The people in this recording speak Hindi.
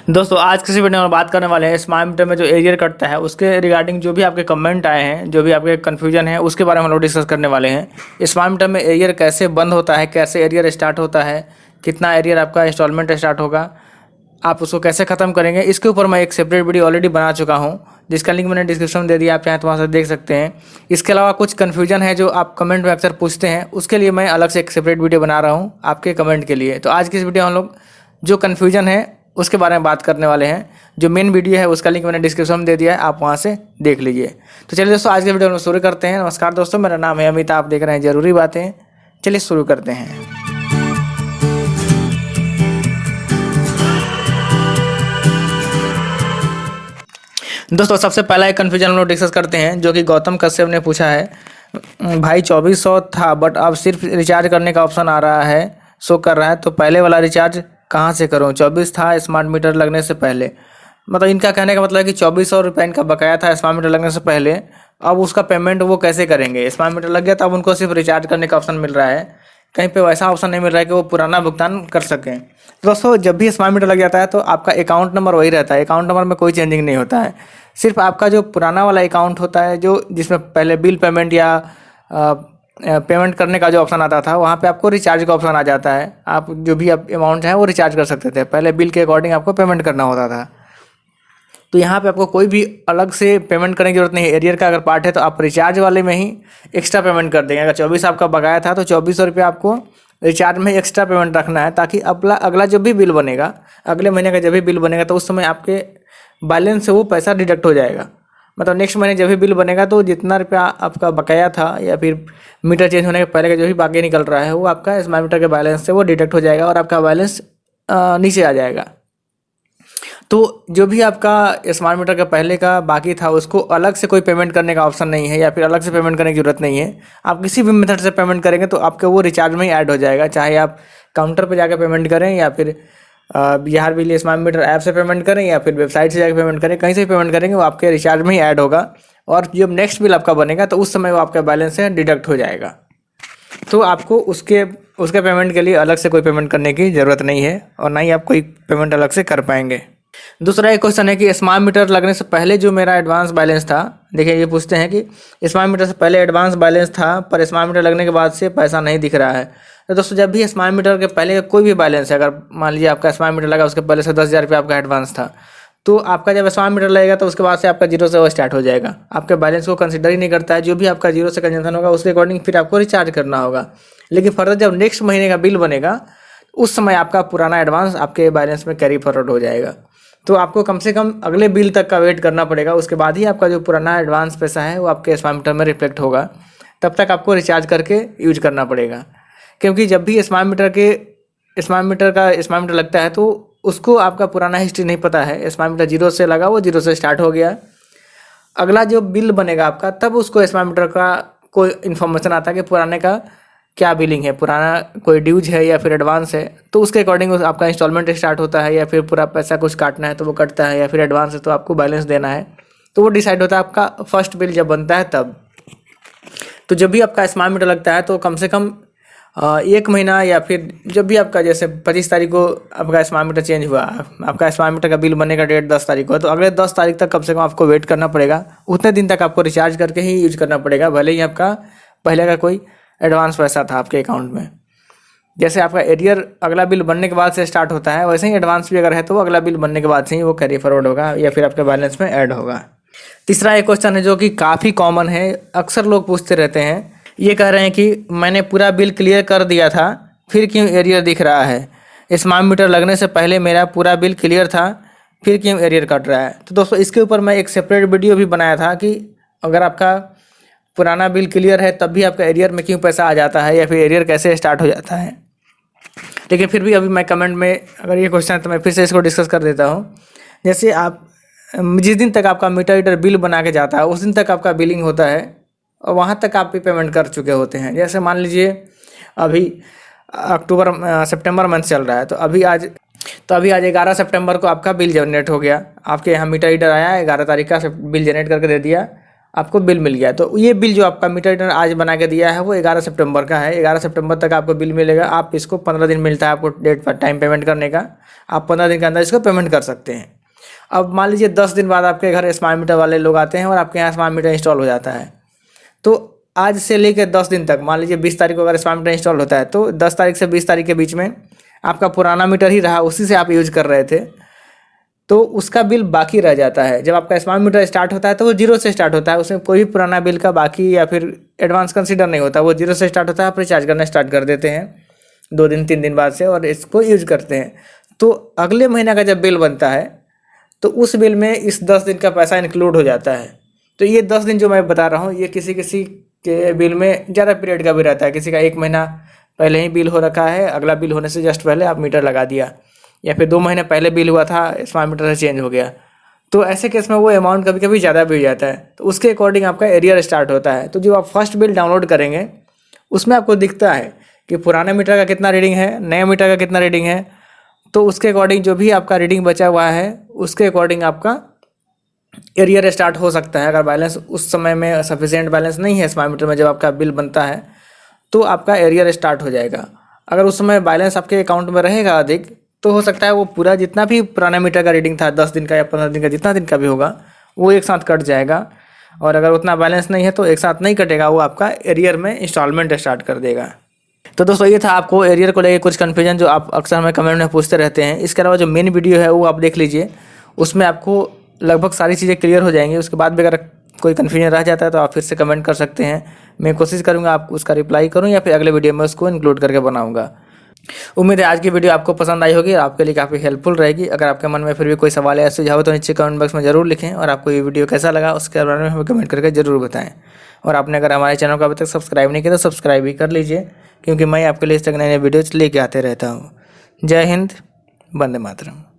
दोस्तों आज किसी वीडियो में बात करने वाले हैं स्मार्ट मीटर में जो एरियर कटता है उसके रिगार्डिंग जो भी आपके कमेंट आए हैं, जो भी आपके कन्फ्यूजन है उसके बारे में हम लोग डिस्कस करने वाले हैं। स्मार्ट मीटर में एरियर कैसे बंद होता है, कैसे एरियर स्टार्ट होता है, कितना एरियर आपका इंस्टॉलमेंट स्टार्ट होगा, आप उसको कैसे ख़त्म करेंगे, इसके ऊपर मैं एक सेपरेट वीडियो ऑलरेडी बना चुका हूँ जिसका लिंक मैंने डिस्क्रिप्शन में दे दिया, आप चाहें तो वहाँ से देख सकते हैं। इसके अलावा कुछ कन्फ्यूजन है जो आप कमेंट में अक्सर पूछते हैं, उसके लिए मैं अलग से एक सेपरेट वीडियो बना रहा हूँ आपके कमेंट के लिए। तो आज की इस वीडियो हम लोग जो कन्फ्यूजन है उसके बारे में बात करने वाले हैं। जो मेन वीडियो है उसका लिंक मैंने डिस्क्रिप्शन में दे दिया है, आप वहाँ से देख लीजिए। तो चलिए दोस्तों आज के वीडियो में शुरू करते हैं। नमस्कार दोस्तों, मेरा नाम है अमित, आप देख रहे हैं ज़रूरी बातें। चलिए शुरू करते हैं। दोस्तों सबसे पहला एक कन्फ्यूजन हम लोग डिस्कस करते हैं जो कि गौतम कश्यप ने पूछा है। भाई 2400 था बट अब सिर्फ रिचार्ज करने का ऑप्शन आ रहा है, शो कर रहा है, तो पहले वाला रिचार्ज कहाँ से करूँ? 24 था स्मार्ट मीटर लगने से पहले। मतलब इनका कहने का मतलब है कि 2400 रुपये इनका बकाया था स्मार्ट मीटर लगने से पहले, अब उसका पेमेंट वो कैसे करेंगे? स्मार्ट मीटर लग गया तो अब उनको सिर्फ रिचार्ज करने का ऑप्शन मिल रहा है, कहीं पे वैसा ऑप्शन नहीं मिल रहा है कि वो पुराना भुगतान कर सकें। दोस्तों जब भी स्मार्ट मीटर लग जाता है तो आपका अकाउंट नंबर वही रहता है, अकाउंट नंबर में कोई चेंजिंग नहीं होता है। सिर्फ आपका जो पुराना वाला अकाउंट होता है, जो जिसमें पहले बिल पेमेंट या पेमेंट करने का जो ऑप्शन आता था, वहाँ पे आपको रिचार्ज का ऑप्शन आ जाता है। आप जो भी आप अमाउंट है वो रिचार्ज कर सकते थे, पहले बिल के अकॉर्डिंग आपको पेमेंट करना होता था। तो यहाँ पे आपको कोई भी अलग से पेमेंट करने की जरूरत नहीं है। एरियर का अगर पार्ट है तो आप रिचार्ज वाले में ही एक्स्ट्रा पेमेंट कर देंगे। अगर 24 आपका बकाया था तो 2400 रुपये आपको रिचार्ज में एक्स्ट्रा पेमेंट रखना है, ताकि अगला जब भी बिल बनेगा, अगले महीने का जब भी बिल बनेगा तो उस समय आपके बैलेंस से वो पैसा डिडक्ट हो जाएगा। मतलब नेक्स्ट महीने जब भी बिल बनेगा तो जितना रुपया आपका बकाया था या फिर मीटर चेंज होने के पहले का जो भी बाकी निकल रहा है वो आपका स्मार्ट मीटर के बैलेंस से वो डिडक्ट हो जाएगा और आपका बैलेंस नीचे आ जाएगा। तो जो भी आपका स्मार्ट मीटर का पहले का बाकी था उसको अलग से कोई पेमेंट करने का ऑप्शन नहीं है या फिर अलग से पेमेंट करने की जरूरत नहीं है। आप किसी भी मेथड से पेमेंट करेंगे तो आपके वो रिचार्ज में ही ऐड हो जाएगा, चाहे आप काउंटर पर जाकर पेमेंट करें या फिर बिहार बिजली स्मार्ट मीटर ऐप से पेमेंट करें या फिर वेबसाइट से जाकर पेमेंट करें, कहीं से पेमेंट करेंगे वो आपके रिचार्ज में ही ऐड होगा और जब नेक्स्ट बिल आपका बनेगा तो उस समय वो आपका बैलेंस से डिडक्ट हो जाएगा। तो आपको उसके पेमेंट के लिए अलग से कोई पेमेंट करने की ज़रूरत नहीं है और ना ही आप कोई पेमेंट अलग से कर पाएंगे। दूसरा एक क्वेश्चन है कि स्मार्ट मीटर लगने से पहले जो मेरा एडवांस बैलेंस था, देखिए ये पूछते हैं कि स्मार्ट मीटर से पहले एडवांस बैलेंस था पर स्मार्ट मीटर लगने के बाद से पैसा नहीं दिख रहा है। तो दोस्तों जब भी स्मार्ट मीटर के पहले का कोई भी बैलेंस है, अगर मान लीजिए आपका स्मार्ट मीटर लगा उसके पहले से 10,000 रुपये आपका एडवांस था, तो आपका जब स्मार्ट मीटर लगेगा तो उसके बाद से आपका जीरो से वो स्टार्ट हो जाएगा, आपके बैलेंस को कंसिडर ही नहीं करता है। जो भी आपका जीरो से कंजम्पशन होगा उसके अकॉर्डिंग फिर आपको रिचार्ज करना होगा। लेकिन फर्दर जब नेक्स्ट महीने का बिल बनेगा उस समय आपका पुराना एडवांस आपके बैलेंस में कैरी फॉरवर्ड हो जाएगा। तो आपको कम से कम अगले बिल तक का वेट करना पड़ेगा, उसके बाद ही आपका जो पुराना एडवांस पैसा है वो आपके स्मार्ट मीटर में रिफ्लेक्ट होगा। तब तक आपको रिचार्ज करके यूज करना पड़ेगा, क्योंकि जब भी स्मार्ट मीटर लगता है तो उसको आपका पुराना हिस्ट्री नहीं पता है। स्मार्ट मीटर जीरो से लगा, वो जीरो से स्टार्ट हो गया, अगला जो बिल बनेगा आपका तब उसको स्मार्ट मीटर का कोई इन्फॉर्मेशन आता है कि पुराने का क्या बिलिंग है, पुराना कोई ड्यूज है या फिर एडवांस है, तो उसके अकॉर्डिंग आपका इंस्टॉलमेंट स्टार्ट होता है या फिर पूरा पैसा कुछ काटना है तो वो कटता है, या फिर एडवांस है तो आपको बैलेंस देना है, तो वो डिसाइड होता है आपका फर्स्ट बिल जब बनता है तब। तो जब भी आपका स्मार्ट मीटर लगता है तो कम से कम 1 महीना या फिर जब भी आपका जैसे 25 तारीख को आपका स्मार्ट मीटर चेंज हुआ, आपका स्मार्ट मीटर का बिल बनने का डेट 10 तारीख को है, तो अगले 10 तारीख तक कम से कम आपको वेट करना पड़ेगा। उतने दिन तक आपको रिचार्ज करके ही यूज करना पड़ेगा, भले ही आपका पहले का कोई एडवांस पैसा था आपके अकाउंट में। जैसे आपका एरियर अगला बिल बनने के बाद से स्टार्ट होता है, वैसे ही एडवांस भी अगर है तो वो अगला बिल बनने के बाद से ही वो कैरी फॉरवर्ड होगा या फिर आपके बैलेंस में ऐड होगा। तीसरा एक क्वेश्चन है जो कि काफ़ी कॉमन है, अक्सर लोग पूछते रहते हैं। ये कह रहे हैं कि मैंने पूरा बिल क्लियर कर दिया था फिर क्यों एरियर दिख रहा है? स्मार्ट मीटर लगने से पहले मेरा पूरा बिल क्लियर था फिर क्यों एरियर कट रहा है? तो दोस्तों इसके ऊपर मैं एक सेपरेट वीडियो भी बनाया था कि अगर आपका पुराना बिल क्लियर है तब भी आपका एरियर में क्यों पैसा आ जाता है या फिर एरियर कैसे स्टार्ट हो जाता है। लेकिन फिर भी अभी मैं कमेंट में अगर ये क्वेश्चन है तो मैं फिर से इसको डिस्कस कर देता हूँ। जैसे आप जिस दिन तक आपका मीटर बिल बना के जाता है उस दिन तक आपका बिलिंग होता है और वहाँ तक आप भी पेमेंट कर चुके होते हैं। जैसे मान लीजिए अभी सितंबर मंथ चल रहा है, तो अभी आज 11 सितंबर को आपका बिल जनरेट हो गया, आपके यहाँ मीटर आया 11 तारीख का बिल जनरेट करके दे दिया आपको बिल मिल गया। तो ये बिल जो आपका मीटर रीडर आज बना के दिया है वो 11 सितंबर का है। 11 सितंबर तक आपको बिल मिलेगा। आप इसको 15 दिन मिलता है आपको डेट पर टाइम पेमेंट करने का। आप 15 दिन के अंदर इसको पेमेंट कर सकते हैं। अब मान लीजिए 10 दिन बाद आपके घर स्मार्ट मीटर वाले लोग आते हैं और आपके यहाँ स्मार्ट मीटर इंस्टॉल हो जाता है। तो आज से लेकर 10 दिन तक, मान लीजिए 20 तारीख को अगर स्मार्ट मीटर इंस्टॉल होता है तो 10 तारीख से 20 तारीख के बीच में आपका पुराना मीटर ही रहा, उसी से आप यूज कर रहे थे, तो उसका बिल बाकी रह जाता है। जब आपका स्मार्ट मीटर स्टार्ट होता है तो वो जीरो से स्टार्ट होता है, उसमें कोई भी पुराना बिल का बाकी या फिर एडवांस कंसीडर नहीं होता। वो जीरो से स्टार्ट होता है, आप रिचार्ज करना स्टार्ट कर देते हैं 2 दिन 3 दिन बाद से और इसको यूज करते हैं। तो अगले महीना का जब बिल बनता है तो उस बिल में इस 10 दिन का पैसा इंक्लूड हो जाता है। तो ये 10 दिन जो मैं बता रहा हूँ ये किसी किसी के बिल में ज़्यादा पीरियड का भी रहता है। किसी का 1 महीना पहले ही बिल हो रखा है, अगला बिल होने से जस्ट पहले आप मीटर लगा दिया, या फिर 2 महीने पहले बिल हुआ था, स्मार्ट मीटर से चेंज हो गया। तो ऐसे केस में वो अमाउंट कभी कभी ज़्यादा भी हो जाता है। तो उसके अकॉर्डिंग आपका एरियर स्टार्ट होता है। तो जो आप फर्स्ट बिल डाउनलोड करेंगे उसमें आपको दिखता है कि पुराने मीटर का कितना रीडिंग है, नए मीटर का कितना रीडिंग है। तो उसके अकॉर्डिंग जो भी आपका रीडिंग बचा हुआ है उसके अकॉर्डिंग आपका एरियर स्टार्ट हो सकता है। अगर बैलेंस उस समय में सफिशिएंट बैलेंस नहीं है स्मार्ट मीटर में जब आपका बिल बनता है तो आपका एरियर स्टार्ट हो जाएगा। अगर उस समय बैलेंस आपके अकाउंट में रहेगा अधिक तो हो सकता है वो पूरा जितना भी पुराना मीटर का रीडिंग था 10 दिन का या 15 दिन का, जितना दिन का भी होगा वो एक साथ कट जाएगा। और अगर उतना बैलेंस नहीं है तो एक साथ नहीं कटेगा, वो आपका एरियर में इंस्टॉलमेंट स्टार्ट कर देगा। तो दोस्तों ये था आपको एरियर को लेकर कुछ कन्फ्यूजन जो आप अक्सर हमें कमेंट में पूछते रहते हैं। इसके अलावा जो मेन वीडियो है वो आप देख लीजिए, उसमें आपको लगभग सारी चीज़ें क्लियर हो जाएंगी। उसके बाद भी अगर कोई कन्फ्यूजन रह जाता है तो आप फिर से कमेंट कर सकते हैं। मैं कोशिश करूँगा आप उसका रिप्लाई करूँ या फिर अगले वीडियो में उसको इंक्लूड करके बनाऊँगा। उम्मीद है आज की वीडियो आपको पसंद आई होगी और आपके लिए काफ़ी हेल्पफुल रहेगी। अगर आपके मन में फिर भी कोई सवाल या सुझाव तो नीचे कमेंट बॉक्स में ज़रूर लिखें और आपको ये वीडियो कैसा लगा उसके बारे में हमें कमेंट करके ज़रूर बताएं। और आपने अगर हमारे चैनल को अभी तक सब्सक्राइब नहीं किया तो सब्सक्राइब भी कर लीजिए, क्योंकि मैं आपके लिए इस तरह नए नए वीडियोज़ लेके आते रहता हूँ। जय हिंद, वंदे मातरम।